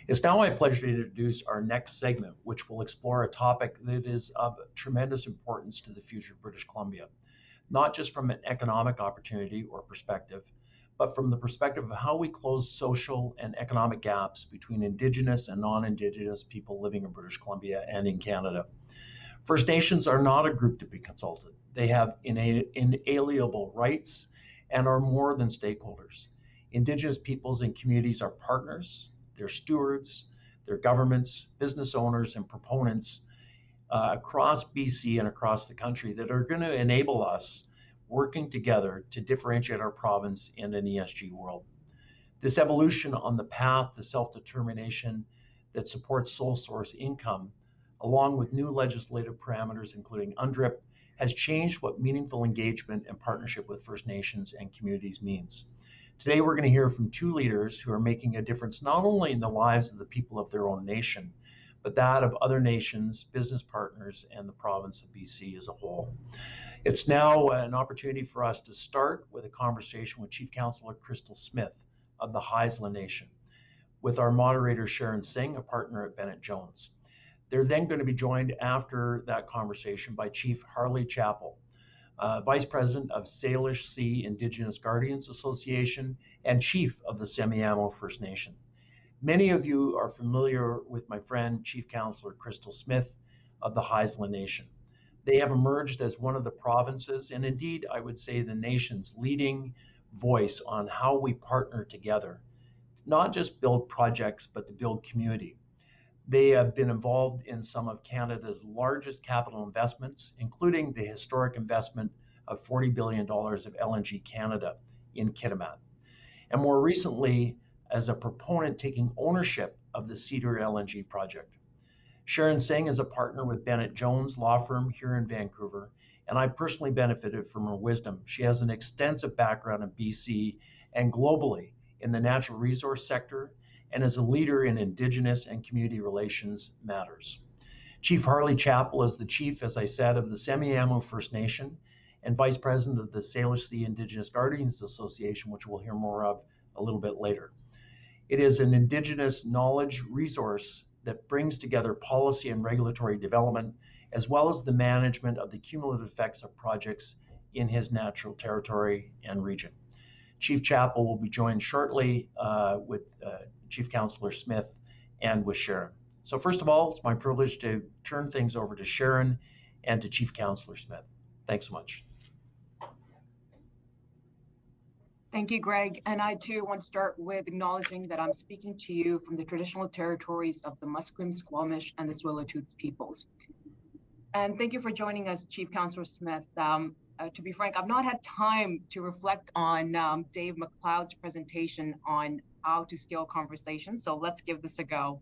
It's now my pleasure to introduce our next segment, which will explore a topic that is of tremendous importance to the future of British Columbia, not just from an economic opportunity or perspective, but from the perspective of how we close social and economic gaps between Indigenous and non-Indigenous people living in British Columbia and in Canada. First Nations are not a group to be consulted. They have inalienable rights and are more than stakeholders. Indigenous peoples and communities are partners, they're stewards, they're governments, business owners, and proponents across BC and across the country that are going to enable us working together to differentiate our province in an ESG world. This evolution on the path to self-determination that supports sole source income, along with new legislative parameters, including UNDRIP, has changed what meaningful engagement and partnership with First Nations and communities means. Today, we're going to hear from two leaders who are making a difference not only in the lives of the people of their own nation, but that of other nations, business partners, and the province of BC as a whole. It's now an opportunity for us to start with a conversation with Chief Councillor Crystal Smith of the Haisla Nation, with our moderator Sharon Singh, a partner at Bennett Jones. They're then going to be joined after that conversation by Chief Harley Chappell, Vice President of Salish Sea Indigenous Guardians Association and Chief of the Semiahmoo First Nation. Many of you are familiar with my friend, Chief Councillor Crystal Smith of the Haisla Nation. They have emerged as one of the provinces, and indeed, I would say the nation's leading voice on how we partner together, not just build projects, but to build community. They have been involved in some of Canada's largest capital investments, including the historic investment of $40 billion of LNG Canada in Kitimat. And more recently, as a proponent taking ownership of the Cedar LNG project. Sharon Singh is a partner with Bennett Jones law firm here in Vancouver, and I personally benefited from her wisdom. She has an extensive background in BC and globally in the natural resource sector, and is a leader in Indigenous and community relations matters. Chief Harley Chappell is the chief, as I said, of the Semiahmoo First Nation and vice president of the Salish Sea Indigenous Guardians Association, which we'll hear more of a little bit later. It is an Indigenous knowledge resource that brings together policy and regulatory development, as well as the management of the cumulative effects of projects in his natural territory and region. Chief Chappell will be joined shortly with Chief Councillor Smith and with Sharon. So first of all, it's my privilege to turn things over to Sharon and to Chief Councillor Smith. Thanks so much. Thank you, Greg. And I too want to start with acknowledging that I'm speaking to you from the traditional territories of the Musqueam, Squamish, and the Tsleil-Waututh peoples. And thank you for joining us, Chief Councillor Smith. To be frank, I've not had time to reflect on Dave McLeod's presentation on how to scale conversations, so let's give this a go.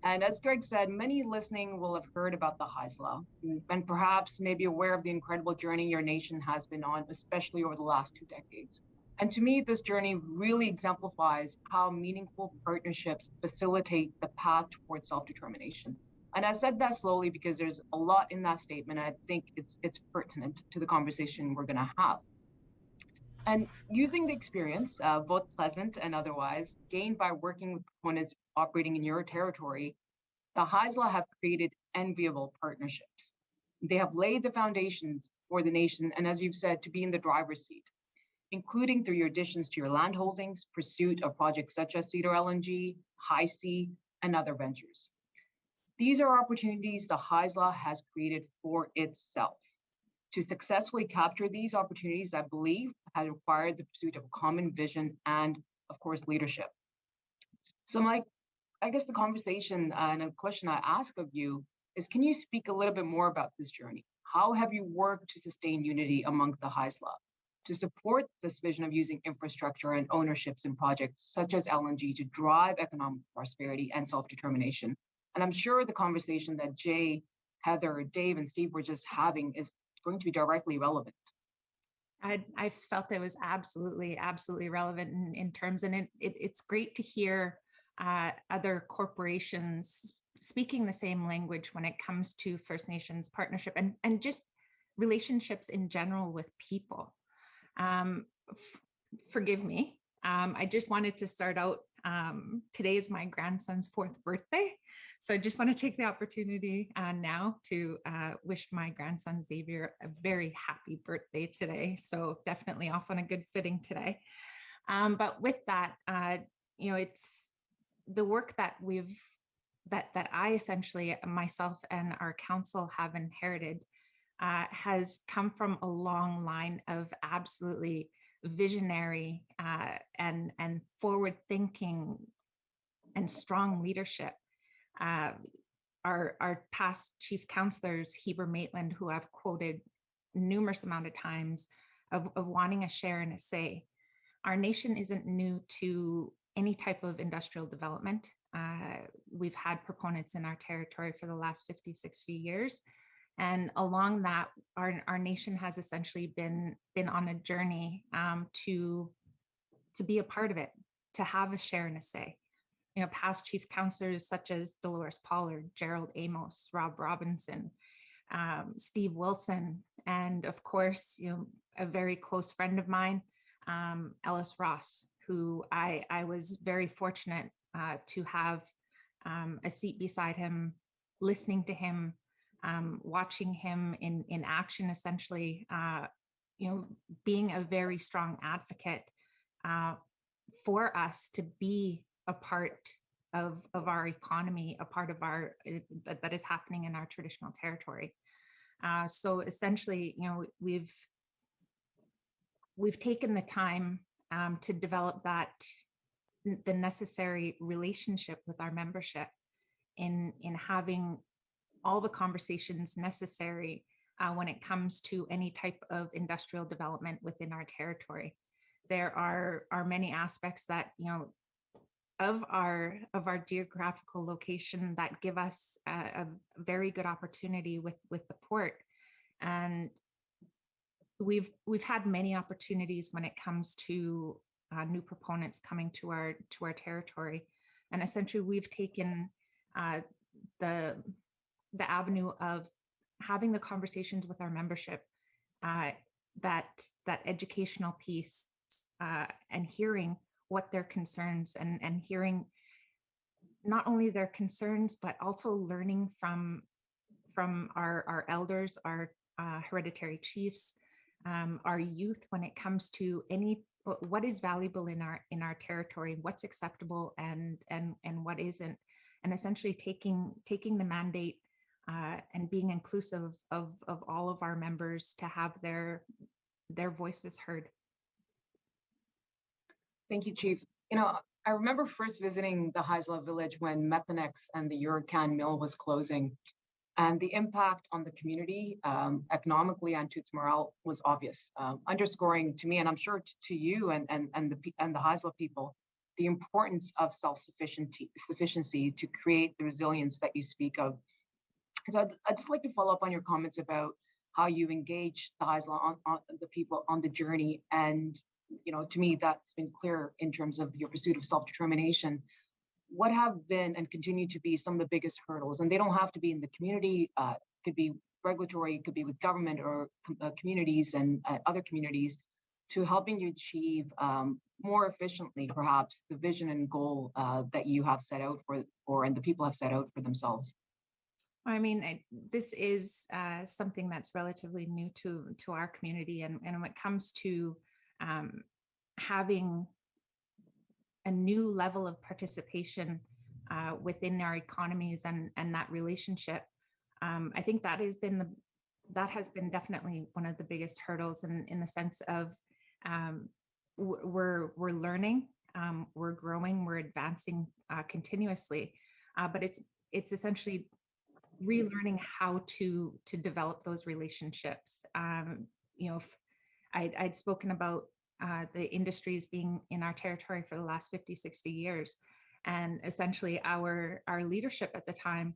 And as Greg said, many listening will have heard about the Haisla and perhaps may be aware of the incredible journey your nation has been on, especially over the last 2 decades. And to me, this journey really exemplifies how meaningful partnerships facilitate the path towards self-determination. And I said that slowly because there's a lot in that statement, and I think it's pertinent to the conversation we're going to have. And using the experience, both pleasant and otherwise, gained by working with proponents operating in your territory, the Haisla have created enviable partnerships. They have laid the foundations for the nation, and as you've said, to be in the driver's seat, including through your additions to your land holdings, pursuit of projects such as Cedar LNG, High Sea, and other ventures. These are opportunities the Haisla has created for itself. To successfully capture these opportunities, I believe, has required the pursuit of a common vision and, of course, leadership. So I guess the conversation and a question I ask of you is, can you speak a little bit more about this journey? How have you worked to sustain unity among the Haisla, to support this vision of using infrastructure and ownerships in projects such as LNG to drive economic prosperity and self-determination? And I'm sure the conversation that Jay, Heather, Dave, and Steve were just having is going to be directly relevant. I felt it was absolutely relevant in terms, and it's great to hear other corporations speaking the same language when it comes to First Nations partnership and just relationships in general with people. Forgive me. I just wanted to start out Today is my grandson's 4th birthday. So I just want to take the opportunity now to wish my grandson Xavier a very happy birthday today. So definitely off on a good footing today. But with that, it's the work that that I essentially, myself and our council have inherited has come from a long line of absolutely visionary and forward-thinking and strong leadership. Our past chief councillors, Heber Maitland, who I've quoted numerous amount of times, of wanting a share and a say. Our nation isn't new to any type of industrial development. We've had proponents in our territory for the last 50, 60 years. And along that, our nation has essentially been on a journey to be a part of it, to have a share and a say. Past chief councillors such as Dolores Pollard, Gerald Amos, Rob Robinson, Steve Wilson, and of course, a very close friend of mine, Ellis Ross, who I was very fortunate to have a seat beside him, listening to him, watching him in action, essentially, being a very strong advocate for us to be a part of our economy, a part of that is happening in our traditional territory. So essentially, we've taken the time to develop the necessary relationship with our membership in having all the conversations necessary when it comes to any type of industrial development within our territory. There are many aspects that, of our geographical location that give us a very good opportunity with the port. And we've had many opportunities when it comes to new proponents coming to our territory. And essentially we've taken the avenue of having the conversations with our membership, that educational piece, and hearing what their concerns and hearing not only their concerns, but also learning from our elders, our hereditary chiefs, our youth, when it comes to what is valuable in our territory, what's acceptable and what isn't, and essentially taking the mandate and being inclusive of all of our members to have their voices heard. Thank you, Chief. I remember first visiting the Haisla village when Methanex and the Uracan mill was closing, and the impact on the community economically and to its morale was obvious, underscoring to me, and I'm sure to you and the Haisla people, the importance of self-sufficiency to create the resilience that you speak of. So I'd just like to follow up on your comments about how you engage the Haisla on the people on the journey. And, to me, that's been clear in terms of your pursuit of self-determination. What have been and continue to be some of the biggest hurdles? And they don't have to be in the community, could be regulatory, could be with government or communities and other communities, to helping you achieve more efficiently, perhaps, the vision and goal that you have set out and the people have set out for themselves. I mean, this is something that's relatively new to our community, and when it comes to having a new level of participation within our economies and that relationship, I think that has been definitely one of the biggest hurdles in the sense of we're learning, we're growing, we're advancing continuously, but it's essentially relearning how to develop those relationships. I'd spoken about the industries being in our territory for the last 50, 60 years. And essentially our leadership at the time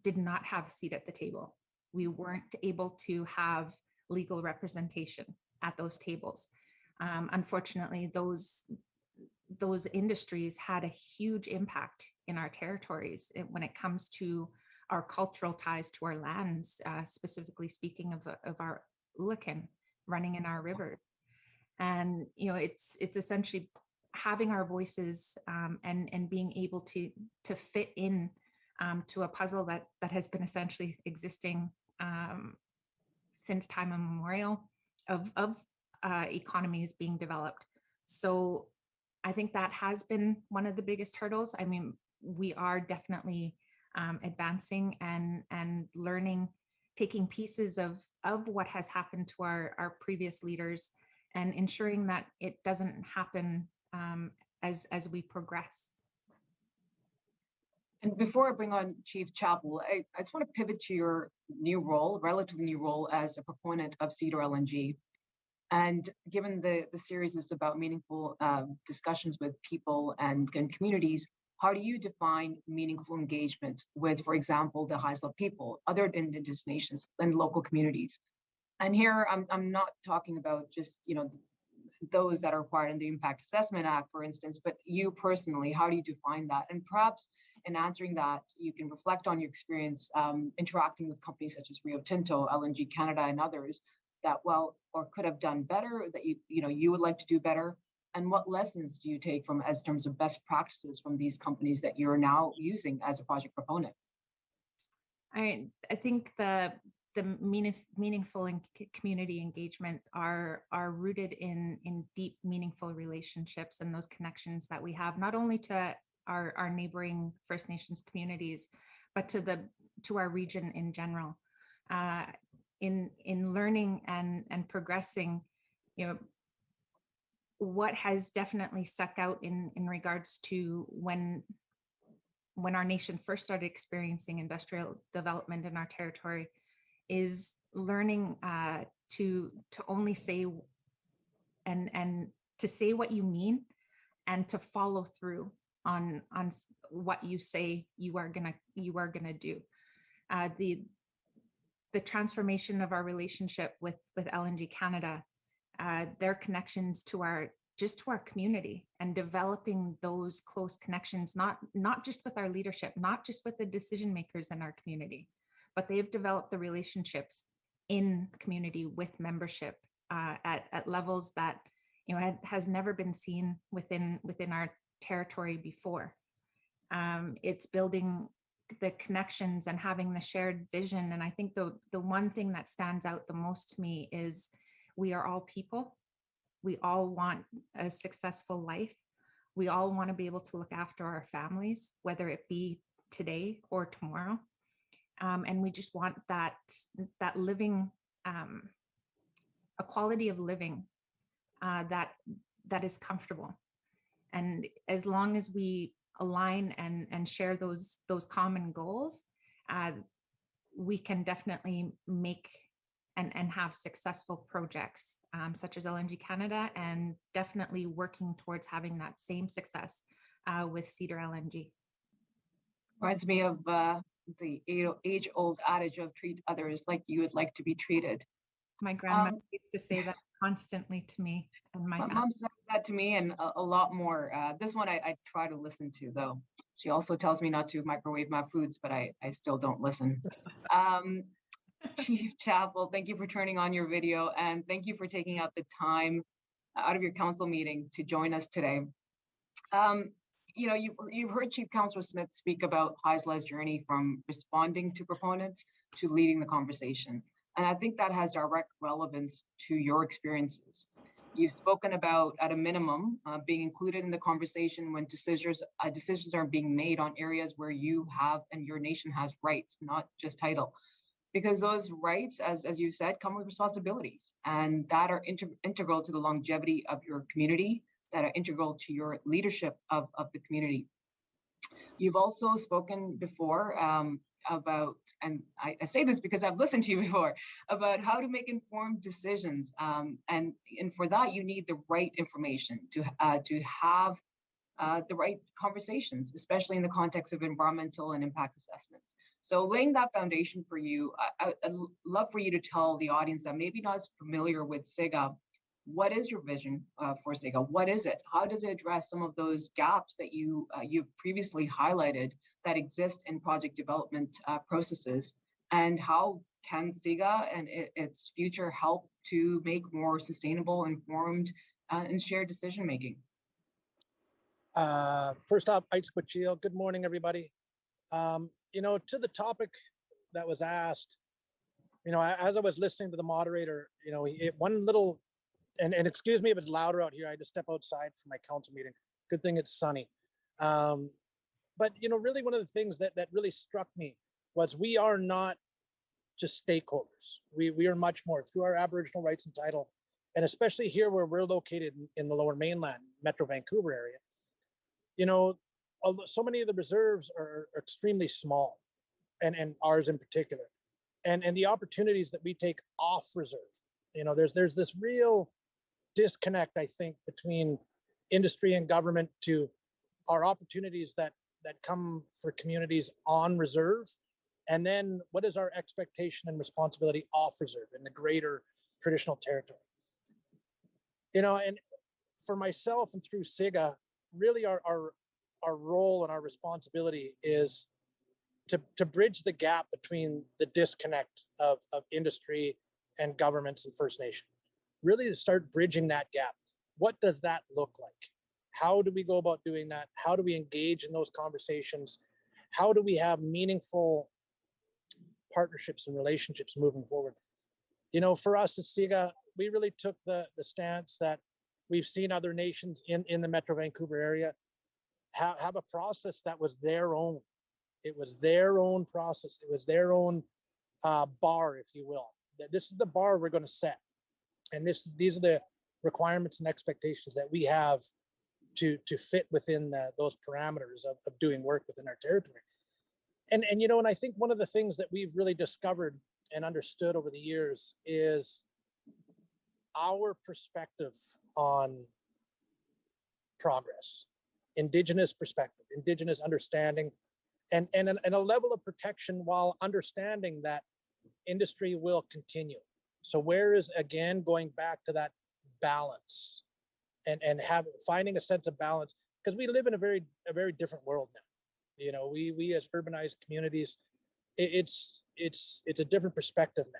did not have a seat at the table. We weren't able to have legal representation at those tables. Unfortunately, those industries had a huge impact in our territories when it comes to our cultural ties to our lands, specifically speaking of our Ulakan running in our river. And it's essentially having our voices and being able to fit in to a puzzle that has been essentially existing since time immemorial of economies being developed. So I think that has been one of the biggest hurdles. I mean, we are definitely advancing and learning, taking pieces of what has happened to our previous leaders and ensuring that it doesn't happen as we progress. And before I bring on Chief Chappell, I just want to pivot to your new role, relatively new role as a proponent of Cedar LNG. And given the series is about meaningful discussions with people and communities, how do you define meaningful engagement with, for example, the Haisla people, other Indigenous nations and local communities? And here I'm not talking about just, those that are required in the Impact Assessment Act, for instance, but you personally, how do you define that? And perhaps in answering that, you can reflect on your experience interacting with companies such as Rio Tinto, LNG Canada, and others that well or could have done better, that you would like to do better, and what lessons do you take from as terms of best practices from these companies that you're now using as a project proponent? I think the meaningful and community engagement are rooted in deep, meaningful relationships and those connections that we have, not only to our neighboring First Nations communities, but to our region in general. In learning and progressing, what has definitely stuck out in regards to when our nation first started experiencing industrial development in our territory is learning to only say and to say what you mean and to follow through on what you say you are gonna do. The transformation of our relationship with LNG Canada, their connections to our community and developing those close connections, not just with our leadership, not just with the decision makers in our community, but they've developed the relationships in community with membership at levels that has never been seen within our territory before. It's building the connections and having the shared vision. And I think the one thing that stands out the most to me is we are all people. We all want a successful life. We all want to be able to look after our families, whether it be today or tomorrow. And we just want that living, a quality of living that is comfortable. And as long as we align and share those common goals, we can definitely make and have successful projects such as LNG Canada, and definitely working towards having that same success with Cedar LNG. Reminds me of the age-old adage of treat others like you would like to be treated. My grandmother used to say that constantly to me. And my mom said that to me and a lot more. This one I try to listen to, though. She also tells me not to microwave my foods, but I still don't listen. Chief Chappell, thank you for turning on your video, and thank you for taking out the time out of your council meeting to join us today. You've heard Chief Councillor Smith speak about Haisla's journey from responding to proponents to leading the conversation. And I think that has direct relevance to your experiences. You've spoken about, at a minimum, being included in the conversation when decisions are being made on areas where you have and your nation has rights, not just title. Because those rights, as you said, come with responsibilities, and that are integral to the longevity of your community, that are integral to your leadership of the community. You've also spoken before about, and I say this because I've listened to you before, about how to make informed decisions. And for that, you need the right information to have the right conversations, especially in the context of environmental and impact assessments. So laying that foundation for you, I'd love for you to tell the audience that maybe not as familiar with SIGA, what is your vision for SIGA? What is it? How does it address some of those gaps that you've previously highlighted that exist in project development processes? And how can SIGA and its future help to make more sustainable, informed, and shared decision making? First off, good morning, everybody. To the topic that was asked, as I was listening to the moderator, one little, and excuse me if it's louder out here, I just step outside for my council meeting. Good thing it's sunny. But, really one of the things that really struck me was we are not just stakeholders. We are much more through our Aboriginal rights and title, and especially here where we're located in the Lower Mainland, Metro Vancouver area. So many of the reserves are extremely small, and ours in particular, and the opportunities that we take off reserve. There's this real disconnect, I think, between industry and government to our opportunities that come for communities on reserve, and then what is our expectation and responsibility off reserve in the greater traditional territory. And for myself and through SIGA, really our role and our responsibility is to bridge the gap between the disconnect of industry and governments and First Nation. Really to start bridging that gap. What does that look like? How do we go about doing that? How do we engage in those conversations? How do we have meaningful partnerships and relationships moving forward? For us at SIGA, we really took the stance that we've seen other nations in the Metro Vancouver area have a process that was their own. It was their own process. It was their own bar, if you will. This is the bar we're going to set. And these are the requirements and expectations that we have to fit within those parameters of doing work within our territory. And I think one of the things that we've really discovered and understood over the years is our perspective on progress, Indigenous perspective, Indigenous understanding, and a level of protection while understanding that industry will continue. So where is, again, going back to that balance and finding a sense of balance, because we live in a very different world now. We as urbanized communities, it's a different perspective now.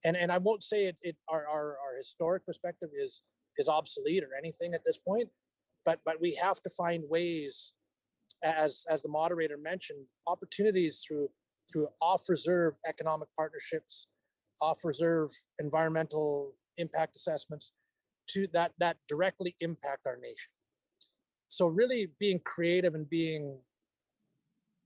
And I won't say our historic perspective is obsolete or anything at this point, but we have to find ways, as the moderator mentioned, opportunities through off-reserve economic partnerships, off-reserve environmental impact assessments to that directly impact our nation. So really being creative and being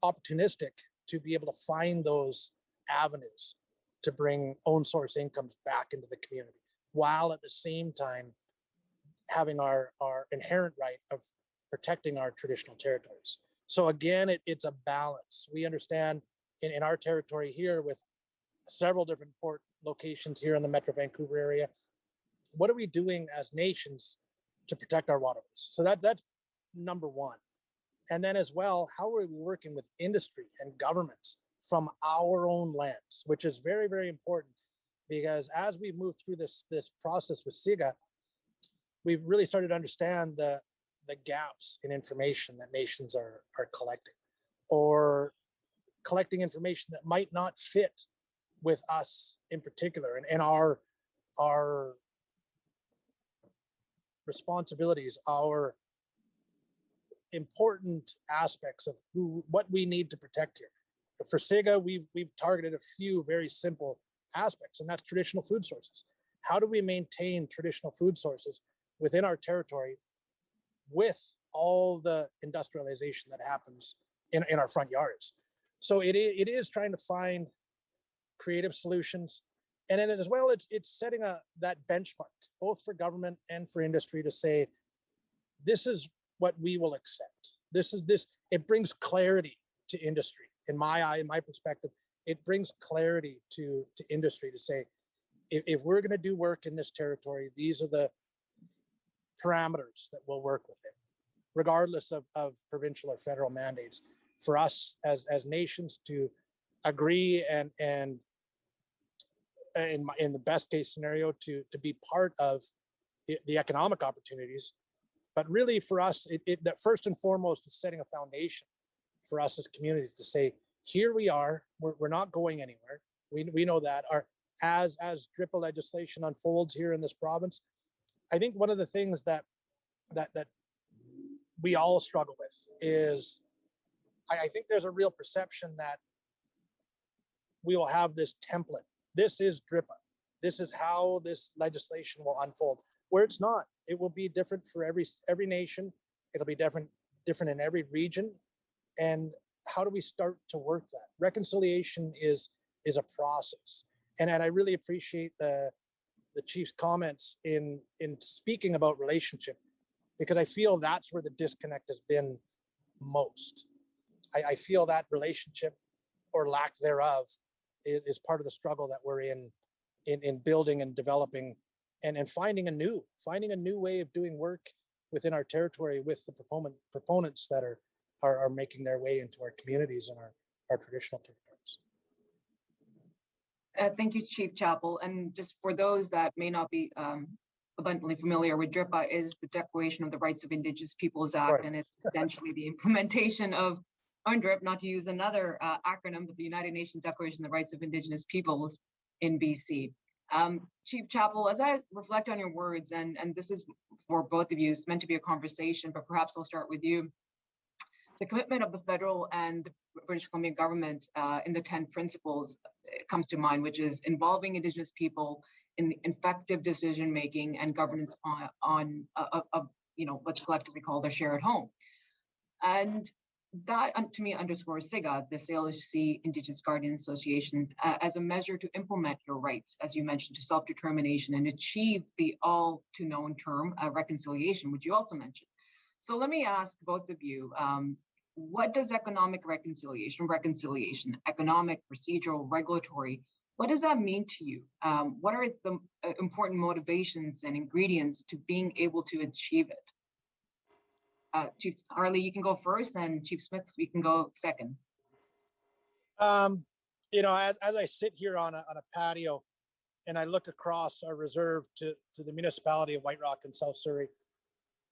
opportunistic to be able to find those avenues to bring own source incomes back into the community, while at the same time having our inherent right of protecting our traditional territories. So again, it's a balance. We understand in our territory here with several different port locations here in the Metro Vancouver area, what are we doing as nations to protect our waterways? So that's number one. And then as well, how are we working with industry and governments from our own lands, which is very, very important, because as we move through this process with SIGA, we've really started to understand the gaps in information that nations are collecting, or collecting information that might not fit with us in particular, and our responsibilities, our important aspects of what we need to protect here. For SIGA, we've targeted a few very simple aspects, and that's traditional food sources. How do we maintain traditional food sources within our territory with all the industrialization that happens in our front yards? So it is trying to find creative solutions. And then as well, it's setting that benchmark, both for government and for industry, to say, this is what we will accept. It brings clarity to industry. In my perspective, it brings clarity to industry to say, if we're going to do work in this territory, these are the parameters that we'll work within, regardless of provincial or federal mandates. For us as nations to agree and in the best case scenario to be part of the economic opportunities. But really for us, that first and foremost is setting a foundation for us as communities to say, here we are, we're not going anywhere. We know that. As DRIPA legislation unfolds here in this province, I think one of the things that we all struggle with is I think there's a real perception that we will have this template. This is DRIPA. This is how this legislation will unfold. Where it's not, it will be different for every nation. It'll be different in every region. And how do we start to work that? Reconciliation is a process. And I really appreciate the chief's comments in speaking about relationship, because I feel that's where the disconnect has been most. I feel that relationship or lack thereof is part of the struggle that we're in building and developing and finding a new way of doing work within our territory with the proponents that are making their way into our communities and our traditional territories. Thank you, Chief Chappell. And just for those that may not be abundantly familiar with DRIPA, is the Declaration of the Rights of Indigenous Peoples Act, right. And it's essentially the implementation of UNDRIP, not to use another acronym, but the United Nations Declaration of the Rights of Indigenous Peoples in BC. Chief Chappell, as I reflect on your words, and this is for both of you, it's meant to be a conversation, but perhaps I'll start with you. The commitment of the federal and the British Columbia government in the 10 principles comes to mind, which is involving Indigenous people in the effective decision-making and governance on what's collectively called a shared home. And that, to me, underscores SIGA, the Salish Indigenous Guardian Association, as a measure to implement your rights, as you mentioned, to self-determination and achieve the all-too-known term reconciliation, which you also mentioned. So let me ask both of you, what does economic reconciliation, economic, procedural, regulatory, what does that mean to you? What are the important motivations and ingredients to being able to achieve it? Chief Harley, you can go first, and Chief Smith, we can go second. As I sit here on a patio and I look across our reserve to the municipality of White Rock in South Surrey,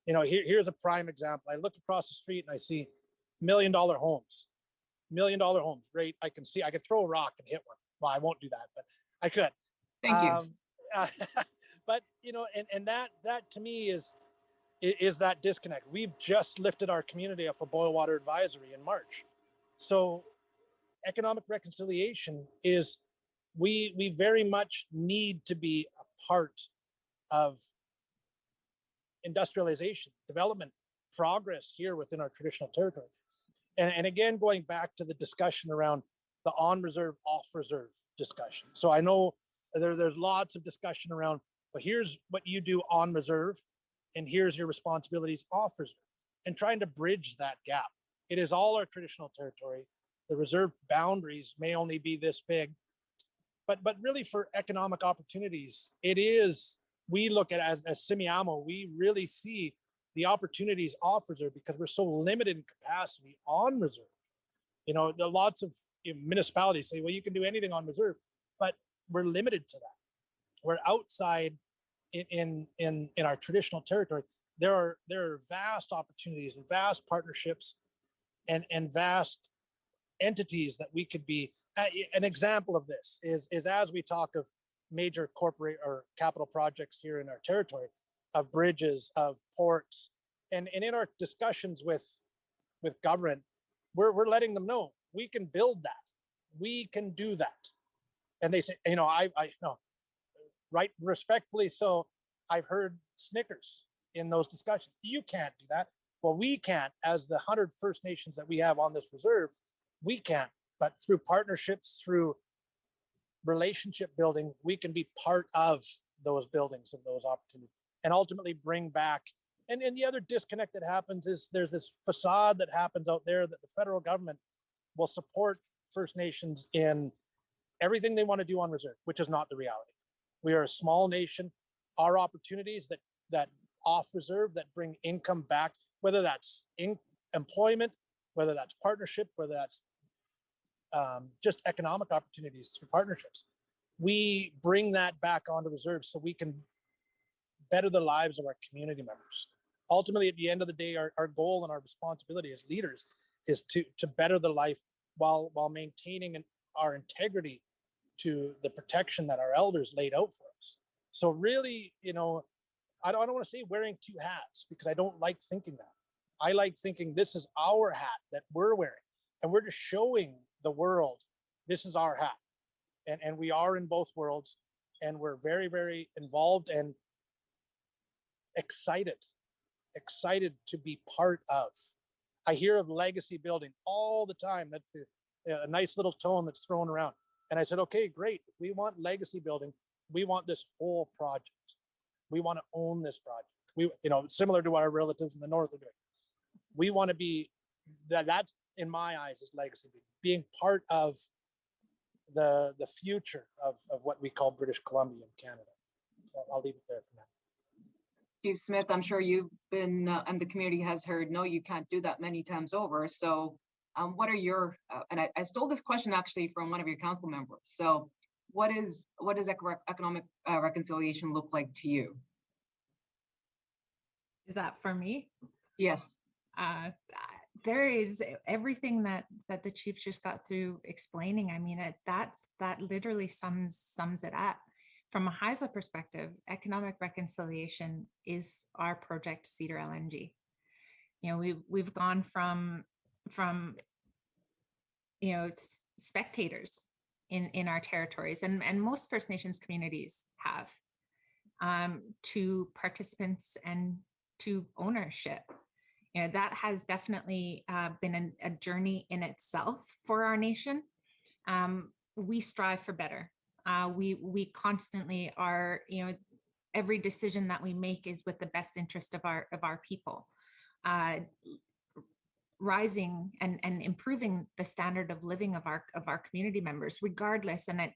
here's a prime example. I look across the street and I see $1 million homes, right? I can throw a rock and hit one. Well, I won't do that, but I could. Thank you. But, and that to me is that disconnect. We've just lifted our community off a boil water advisory in March. So economic reconciliation is, we very much need to be a part of industrialization, development, progress here within our traditional territory. And again, going back to the discussion around the on-reserve, off-reserve discussion. So I know there's lots of discussion around, well, here's what you do on reserve, and here's your responsibilities off reserve, and trying to bridge that gap. It is all our traditional territory. The reserve boundaries may only be this big, but really for economic opportunities, it is, we look at as Semiahmoo, we really see the opportunities off reserve because we're so limited in capacity on reserve. There are lots of municipalities say, well, you can do anything on reserve, but we're limited to that. We're outside in our traditional territory. There are vast opportunities and vast partnerships and vast entities that we could be. An example of this is as we talk of major corporate or capital projects here in our territory, of bridges, of ports, and in our discussions with government, we're letting them know we can build that, we can do that. And they say, I know, right, respectfully so, I've heard snickers in those discussions. You can't do that. Well, we can't, as the 100 First Nations that we have on this reserve, we can't. But through partnerships, through relationship building, we can be part of those buildings, of those opportunities, and ultimately bring back. And the other disconnect that happens is there's this facade that happens out there that the federal government will support First Nations in everything they want to do on reserve, which is not the reality. We are a small nation. Our opportunities that off reserve that bring income back, whether that's employment, whether that's partnership, whether that's just economic opportunities through partnerships, we bring that back onto reserve so we can better the lives of our community members. Ultimately, at the end of the day, our goal and our responsibility as leaders is to better the life while maintaining our integrity to the protection that our elders laid out for us. So really, I don't want to say wearing two hats, because I don't like thinking that. I like thinking this is our hat that we're wearing, and we're just showing the world this is our hat. And we are in both worlds, and we're very, very involved and excited to be part of. I hear of legacy building all the time. That's a nice little tone that's thrown around. And I said, okay, great. If we want legacy building, we want this whole project. We want to own this project. We, similar to what our relatives in the north are doing. We want to be that's in my eyes is legacy building, being part of the future of what we call British Columbia and Canada. I'll leave it there for now. Chief Smith, I'm sure you've been, and the community has heard, no, you can't do that many times over. So what are your, and I stole this question actually from one of your council members. So what does economic reconciliation look like to you? Is that for me? Yes. There is everything that the chief just got through explaining. I mean, that literally sums it up. From a Haisla perspective, economic reconciliation is our project Cedar LNG. We've gone from spectators in our territories, and most First Nations communities have, to participants and to ownership. That has definitely been a journey in itself for our nation. We strive for better. We constantly are, every decision that we make is with the best interest of our people. Rising and improving the standard of living of our community members, regardless. And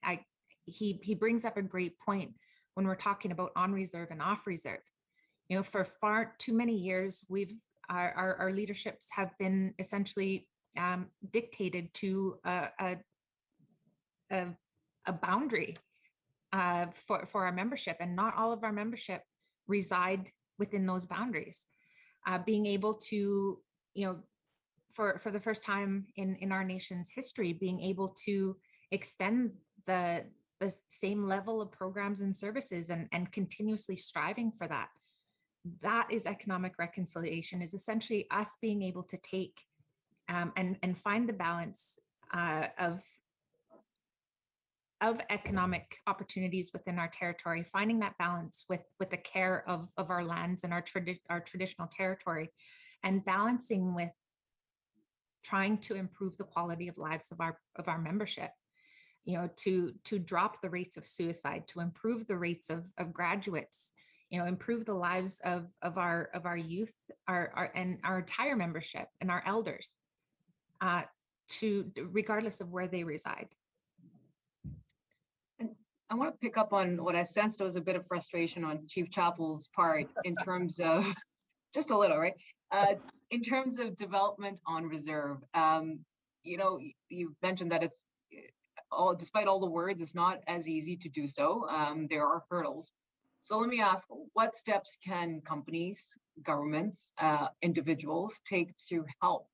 he brings up a great point when we're talking about on reserve and off reserve. For far too many years, our leaderships have been essentially dictated to a boundary for our membership, and not all of our membership reside within those boundaries. Being able to, for the first time in our nation's history, being able to extend the same level of programs and services and continuously striving for that. That is economic reconciliation, is essentially us being able to take and find the balance of economic opportunities within our territory, finding that balance with the care of our lands and our traditional territory, and balancing with trying to improve the quality of lives of our membership, to drop the rates of suicide, to improve the rates of graduates, improve the lives of our youth, and our entire membership and our elders, regardless of where they reside. And I want to pick up on what I sensed was a bit of frustration on Chief Chappell's part in terms of, just a little, right? In terms of development on reserve. You mentioned that it's despite all the words, it's not as easy to do so. There are hurdles. So let me ask, what steps can companies, governments, individuals take to help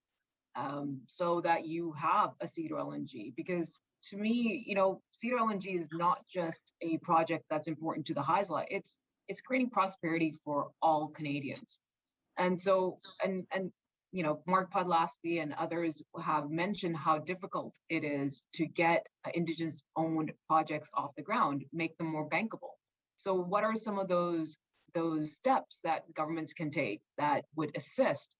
so that you have a Cedar LNG? Because to me, Cedar LNG is not just a project that's important to the Haisla. It's creating prosperity for all Canadians. And so, and Mark Podlasky and others have mentioned how difficult it is to get Indigenous-owned projects off the ground, make them more bankable. So what are some of those steps that governments can take that would assist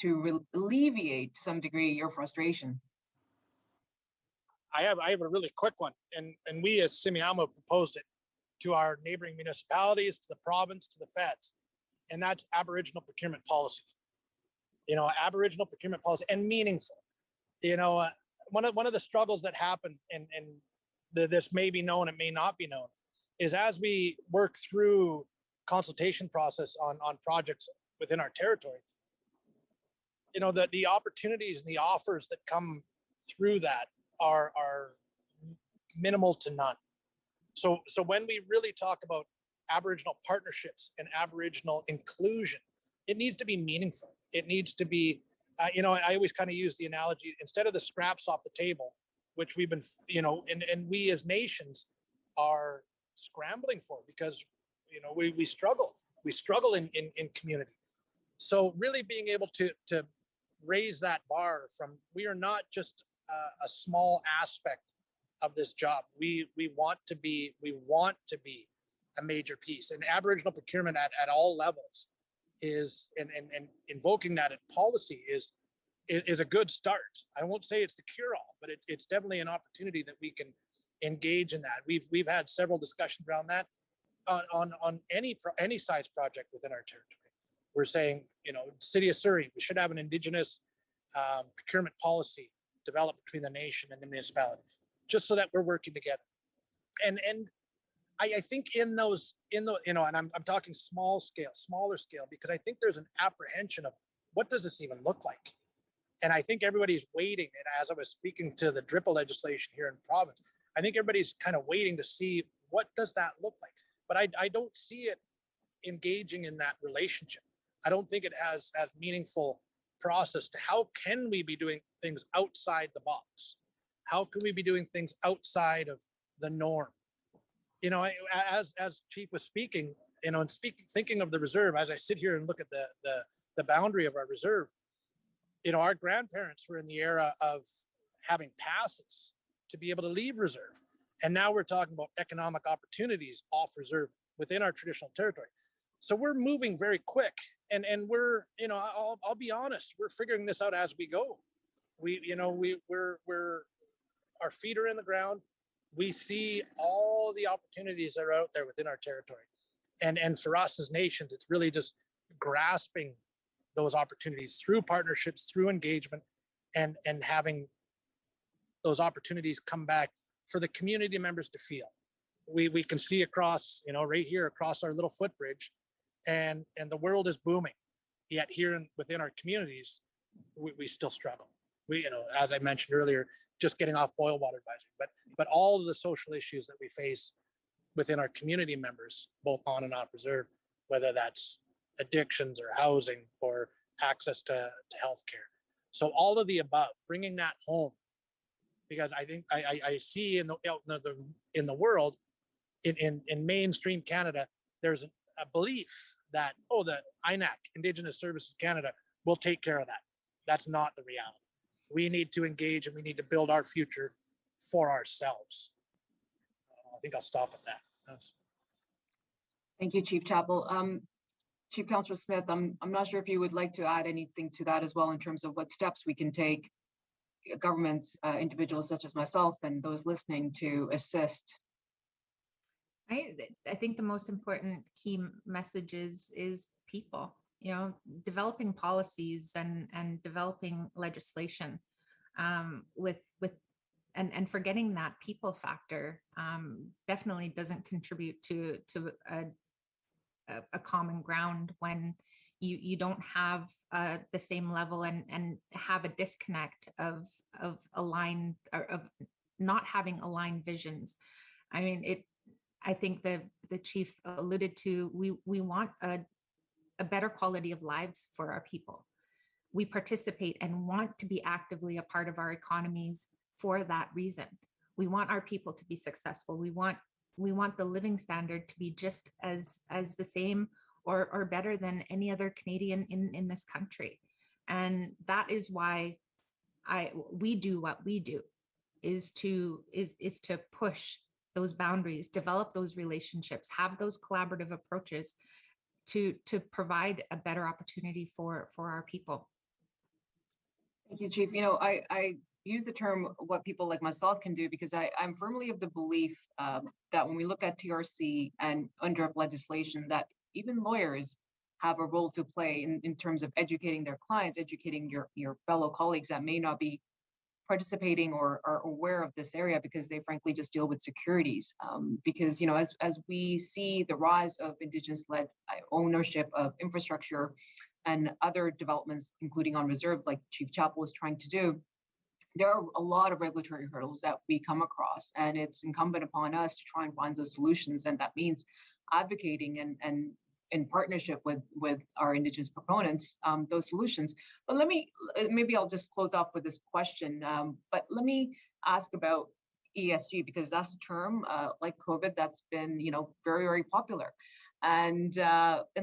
to alleviate to some degree your frustration? I have a really quick one, and we as Semiahmoo proposed it to our neighboring municipalities, to the province, to the feds, and that's Aboriginal procurement policy. Aboriginal procurement policy, and meaningful. One of the struggles that happen, and this may be known, it may not be known, is as we work through consultation process on projects within our territory, the opportunities and the offers that come through that are minimal to none. So when we really talk about Aboriginal partnerships and Aboriginal inclusion, it needs to be meaningful. It needs to be, I always kind of use the analogy, instead of the scraps off the table, which we've been, and we as nations are scrambling for, because, we struggle in community. So really being able to raise that bar from, we are not just a small aspect of this job. We want to be a major piece, and Aboriginal procurement at all levels is, and invoking that in policy is a good start. I won't say it's the cure-all, but it's definitely an opportunity that we can engage in that. We've had several discussions around that on any size project within our territory. We're saying, City of Surrey, we should have an Indigenous procurement policy developed between the nation and the municipality, just so that we're working together. And I think and I'm talking smaller scale, because I think there's an apprehension of what does this even look like? And I think everybody's waiting. And as I was speaking to the DRIPA legislation here in province, I think everybody's kind of waiting to see what does that look like. But I don't see it engaging in that relationship. I don't think it has meaningful process to how can we be doing things outside the box? How can we be doing things outside of the norm? As Chief was speaking, and thinking of the reserve, as I sit here and look at the boundary of our reserve, our grandparents were in the era of having passes to be able to leave reserve. And now we're talking about economic opportunities off reserve within our traditional territory. So we're moving very quick, and we're, I'll be honest, we're figuring this out as we go. We're our feet are in the ground. We see all the opportunities that are out there within our territory. And for us as nations, it's really just grasping those opportunities through partnerships, through engagement, and having those opportunities come back for the community members to feel. We can see across, right here across our little footbridge, and the world is booming. Yet here within our communities, we still struggle. We, as I mentioned earlier, just getting off boil water advisory, but all of the social issues that we face within our community members, both on and off reserve, whether that's addictions or housing or access to healthcare. So all of the above, bringing that home, because I think I see in the world, in mainstream Canada, there's a belief that, the INAC, Indigenous Services Canada, will take care of that. That's not the reality. We need to engage, and we need to build our future for ourselves. I think I'll stop at that. Thank you, Chief Chappell. Chief Councillor Smith, I'm not sure if you would like to add anything to that as well in terms of what steps we can take, governments, individuals such as myself and those listening, to assist. I think the most important key message is people, developing policies and developing legislation with and forgetting that people factor definitely doesn't contribute to a common ground when you don't have the same level and have a disconnect of aligned, or of not having aligned visions. I mean, I think the chief alluded to, we want a better quality of lives for our people. We participate and want to be actively a part of our economies for that reason. We want our people to be successful. We want the living standard to be just as the same or better than any other Canadian in this country. And that is why we do what we do, is to push those boundaries, develop those relationships, have those collaborative approaches to provide a better opportunity for our people. Thank you, Chief. I use the term what people like myself can do because I'm firmly of the belief that when we look at TRC and UNDRIP legislation, that even lawyers have a role to play in terms of educating their clients, educating your fellow colleagues that may not be participating or are aware of this area because they frankly just deal with securities. Because, as we see the rise of Indigenous-led ownership of infrastructure and other developments, including on reserve, like Chief Chappell was trying to do, there are a lot of regulatory hurdles that we come across, and it's incumbent upon us to try and find those solutions. And that means advocating and in partnership with our Indigenous proponents, those solutions. But maybe I'll just close off with this question, but let me ask about ESG, because that's a term, like COVID, that's been, very, very popular. And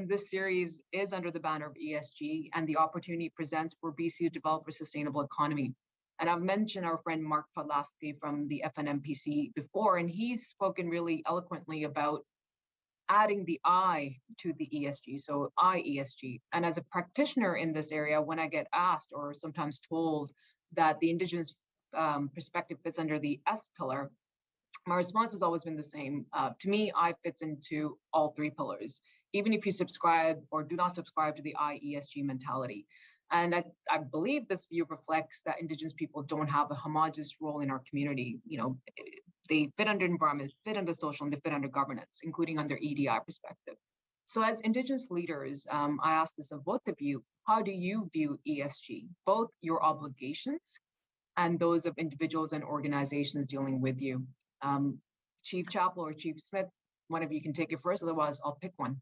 this series is under the banner of ESG, and the opportunity presents for BC to develop a sustainable economy. And I've mentioned our friend Mark Podlasky from the FNMPC before, and he's spoken really eloquently about adding the I to the ESG, so IESG. And as a practitioner in this area, when I get asked or sometimes told that the Indigenous perspective fits under the S pillar, my response has always been the same. To me, I fits into all three pillars, even if you subscribe or do not subscribe to the IESG mentality. And I believe this view reflects that Indigenous people don't have a homogeneous role in our community. You know, they fit under environment, fit under social, and they fit under governance, including under EDI perspective. So as Indigenous leaders, I ask this of both of you, how do you view ESG, both your obligations and those of individuals and organizations dealing with you? Chief Chappell or Chief Smith, one of you can take it first, otherwise I'll pick one.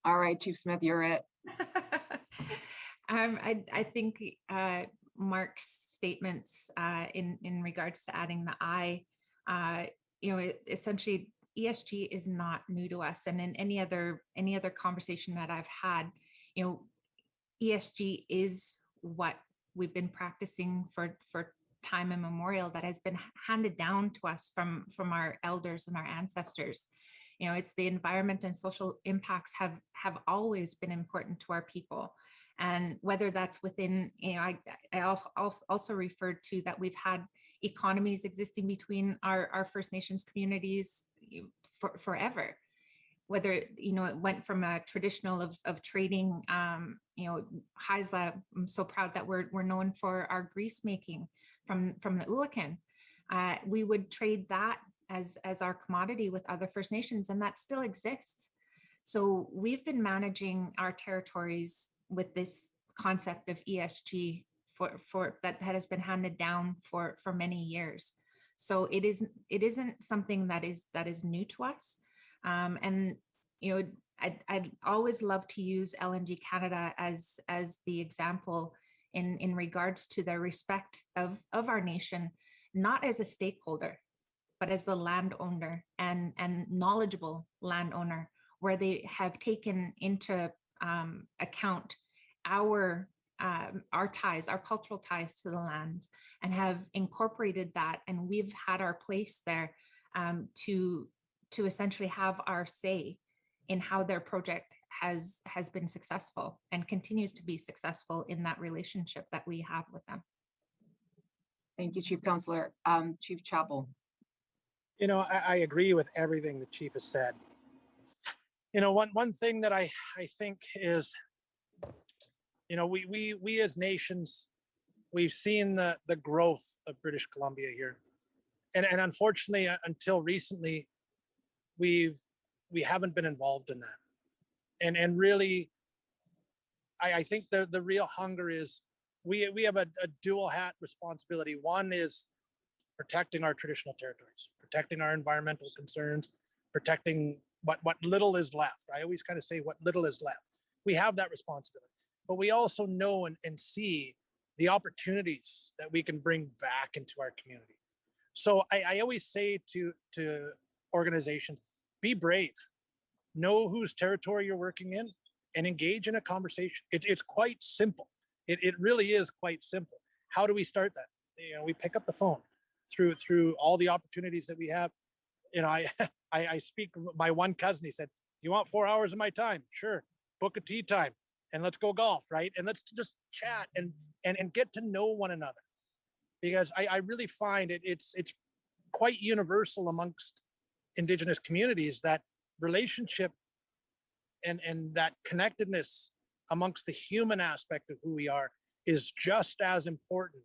All right, Chief Smith, you're it. I think Mark's statements in regards to adding the I, essentially ESG is not new to us, and in any other conversation that I've had, ESG is what we've been practicing for time immemorial, that has been handed down to us from our elders and our ancestors. It's the environment and social impacts have always been important to our people. And whether that's within, I also referred to that we've had economies existing between our First Nations communities forever. Whether, it went from a traditional of trading, Haisla, I'm so proud that we're known for our grease making from the Ulakan. We would trade that as our commodity with other First Nations, and that still exists. So we've been managing our territories with this concept of ESG for that has been handed down for many years. So it isn't something that is new to us. And I'd always love to use LNG Canada as the example in regards to their respect of our nation, not as a stakeholder, but as the landowner and knowledgeable landowner, where they have taken into account our ties, our cultural ties to the land, and have incorporated that. And we've had our place there to essentially have our say in how their project has been successful and continues to be successful in that relationship that we have with them. Thank you, Chief Councillor. Chief Chappell. I agree with everything the Chief has said. One thing that I think is, we as nations, we've seen the growth of British Columbia here. And unfortunately, until recently, we haven't been involved in that. And really, I think the real hunger is we have a dual hat responsibility. One is protecting our traditional territories, protecting our environmental concerns, protecting what little is left. I always kind of say what little is left. We have that responsibility, but we also know and see the opportunities that we can bring back into our community. So I always say to organizations, be brave, know whose territory you're working in, and engage in a conversation. It's quite simple. It really is quite simple. How do we start that? We pick up the phone through all the opportunities that we have. I speak with my one cousin. He said, "You want 4 hours of my time? Sure. Book a tea time and let's go golf, right? And let's just chat and get to know one another." Because I really find it's quite universal amongst Indigenous communities, that relationship and that connectedness amongst the human aspect of who we are is just as important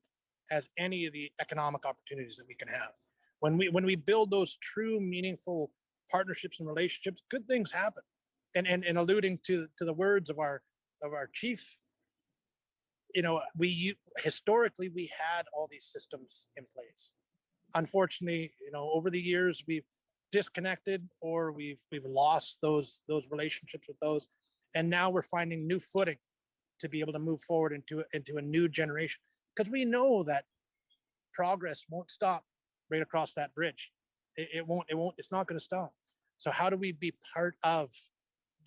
as any of the economic opportunities that we can have. When we build those true, meaningful partnerships and relationships, good things happen. And alluding to the words of our chief, historically we had all these systems in place. Unfortunately, over the years we've disconnected, or we've lost those relationships with those, and now we're finding new footing to be able to move forward into a new generation, because we know that progress won't stop right across that bridge. It won't. It's not going to stop. So how do we be part of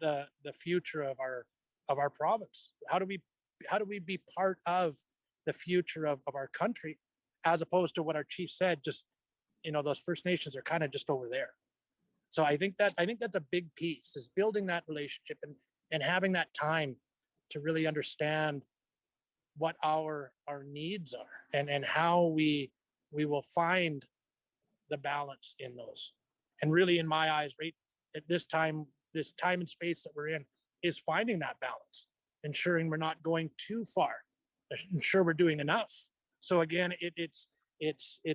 the future of our province? How do we be part of the future of our country, as opposed to what our chief said, just, those First Nations are kind of just over there. So I think that's a big piece, is building that relationship and having that time to really understand what our needs are, and how we will find the balance in those. And really, in my eyes, right at this time and space that we're in, is finding that balance, ensuring we're not going too far, ensure we're doing enough. So again, it's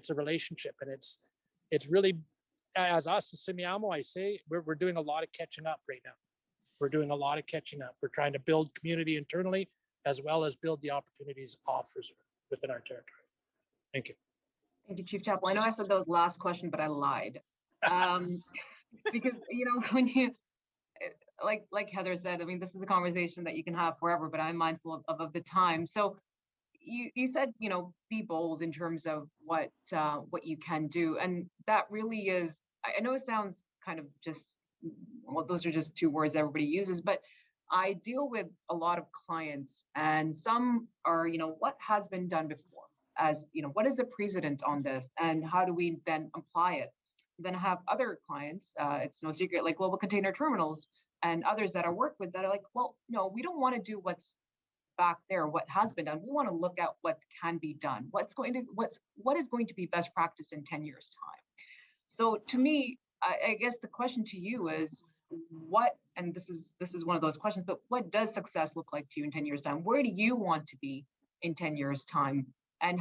a relationship, and it's really, as us as Semiahmoo, I say, we're doing a lot of catching up right now. We're doing a lot of catching up. We're trying to build community internally, as well as build the opportunities offers within our territory. Thank you. Thank you, Chief Chappell. I know I said that was last question, but I lied. Because, when you, like Heather said, I mean, this is a conversation that you can have forever, but I'm mindful of the time. So you said, be bold in terms of what you can do. And that really is, I know it sounds kind of just, well, those are just two words everybody uses, but I deal with a lot of clients, and some are, what has been done before, as, what is the precedent on this, and how do we then apply it? Then I have other clients, it's no secret, like Global Container Terminals and others that I work with, that are like, well, no, we don't want to do what's back there, what has been done. We want to look at what can be done. What is going to be best practice in 10 years time. So to me, I guess the question to you is, what, and this is one of those questions, but what does success look like to you in 10 years time? Where do you want to be in 10 years time? And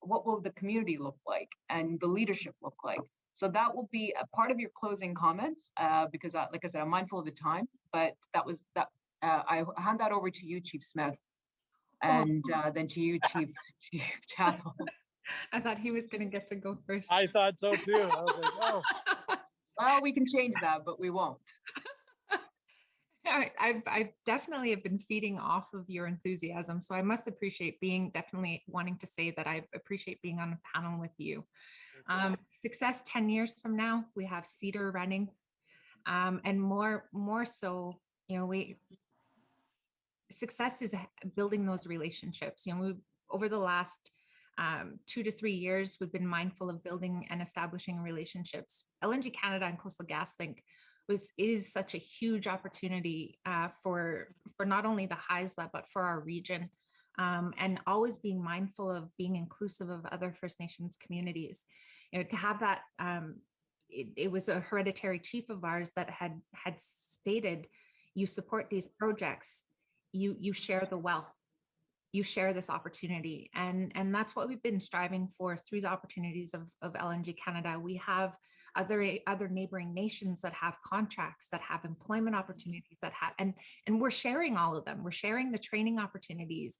what will the community look like, and the leadership look like? So that will be a part of your closing comments, because like I said, I'm mindful of the time, but I hand that over to you, Chief Smith, and then to you, Chief Chappell. I thought he was going to get to go first. I thought so too. I was like, oh. Well, we can change that, but we won't. I've definitely have been feeding off of your enthusiasm, so I must appreciate definitely wanting to say that I appreciate being on a panel with you. Success 10 years from now, we have Cedar running, and more so, success is building those relationships. Over the last 2 to 3 years, we've been mindful of building and establishing relationships. LNG Canada and Coastal GasLink is such a huge opportunity for not only the Haisla, but for our region, and always being mindful of being inclusive of other First Nations communities. To have that, it was a hereditary chief of ours that had stated, you support these projects, you share the wealth, you share this opportunity, and that's what we've been striving for through the opportunities of LNG Canada. We have other neighboring nations that have contracts, that have employment opportunities, that have, and we're sharing all of them. We're sharing the training opportunities,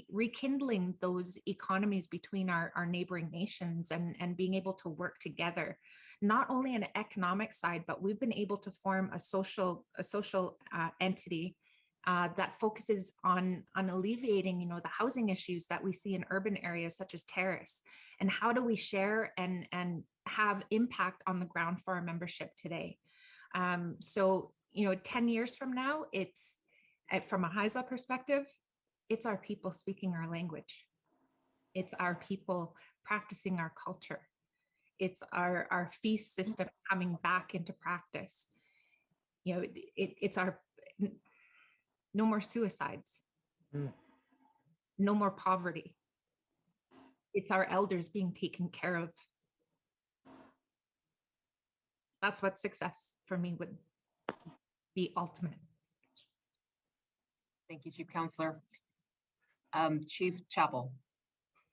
rekindling those economies between our neighboring nations, and being able to work together, not only on an economic side, but we've been able to form a social entity that focuses on alleviating, the housing issues that we see in urban areas such as Terrace, and how do we share and have impact on the ground for our membership today. So 10 years from now, it's from a Haisla perspective, it's our people speaking our language, it's our people practicing our culture, it's our feast system coming back into practice. It's our no more suicides, no more poverty. It's our elders being taken care of. That's what success for me would be ultimate. Thank you, Chief Councillor. Chief Chappell.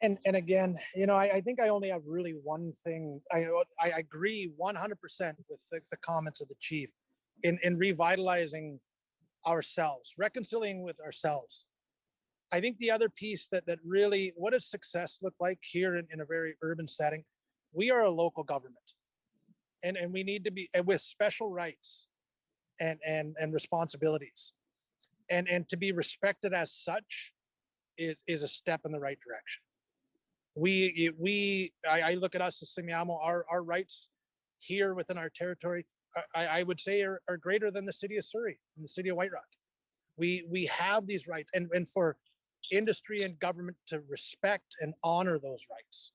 And again, I think I only have really one thing. I agree 100% with the comments of the chief in revitalizing ourselves, reconciling with ourselves. I think the other piece that really, what does success look like here in a very urban setting? We are a local government, and we need to be with special rights and responsibilities, and to be respected as such is a step in the right direction. I look at us as Semiahmoo, our rights here within our territory, I would say are greater than the city of Surrey and the city of White Rock. We have these rights, and for industry and government to respect and honor those rights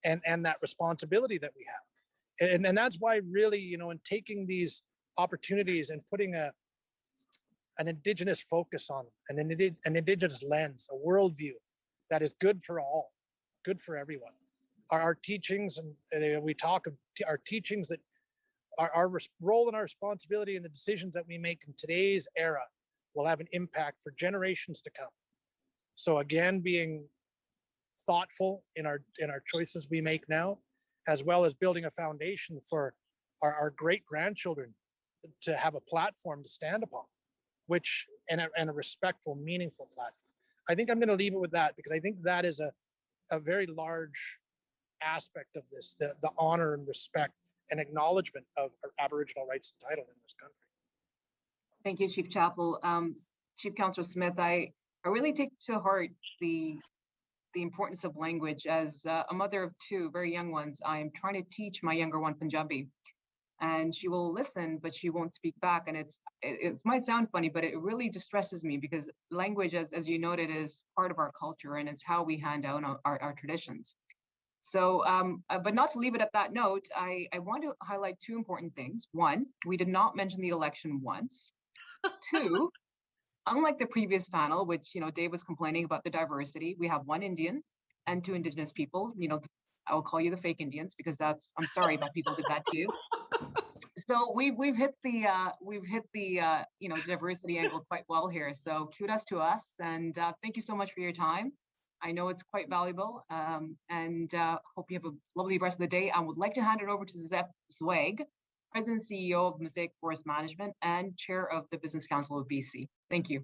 and that responsibility that we have. And that's why really, you know, in taking these opportunities and putting an Indigenous focus on them, an Indigenous lens, a worldview that is good for all, good for everyone. Our teachings, and we talk of our teachings, that our role and our responsibility and the decisions that we make in today's era will have an impact for generations to come. So again, being thoughtful in our choices we make now, as well as building a foundation for our great grandchildren to have a platform to stand upon, which and a respectful, meaningful platform. I think I'm going to leave it with that, because I think that is a very large aspect of this, the honor and respect and acknowledgement of our Aboriginal rights and title in this country. Thank you, Chief Chappell. Chief Councillor Smith, I really take to heart the importance of language. As a mother of two very young ones, I am trying to teach my younger one Punjabi, and she will listen, but she won't speak back. And it might sound funny, but it really distresses me, because language, as you noted, is part of our culture, and it's how we hand down our traditions. So, but not to leave it at that note, I want to highlight two important things. One, we did not mention the election once. Two, unlike the previous panel, which, you know, Dave was complaining about the diversity, we have one Indian and two Indigenous people. You know, I'll call you the fake Indians, because I'm sorry if people did that to you. So we've hit the you know, diversity angle quite well here. So kudos to us, and thank you so much for your time. I know it's quite valuable, and hope you have a lovely rest of the day. I would like to hand it over to Zeph Zweig, President and CEO of Mosaic Forest Management and Chair of the Business Council of BC. Thank you.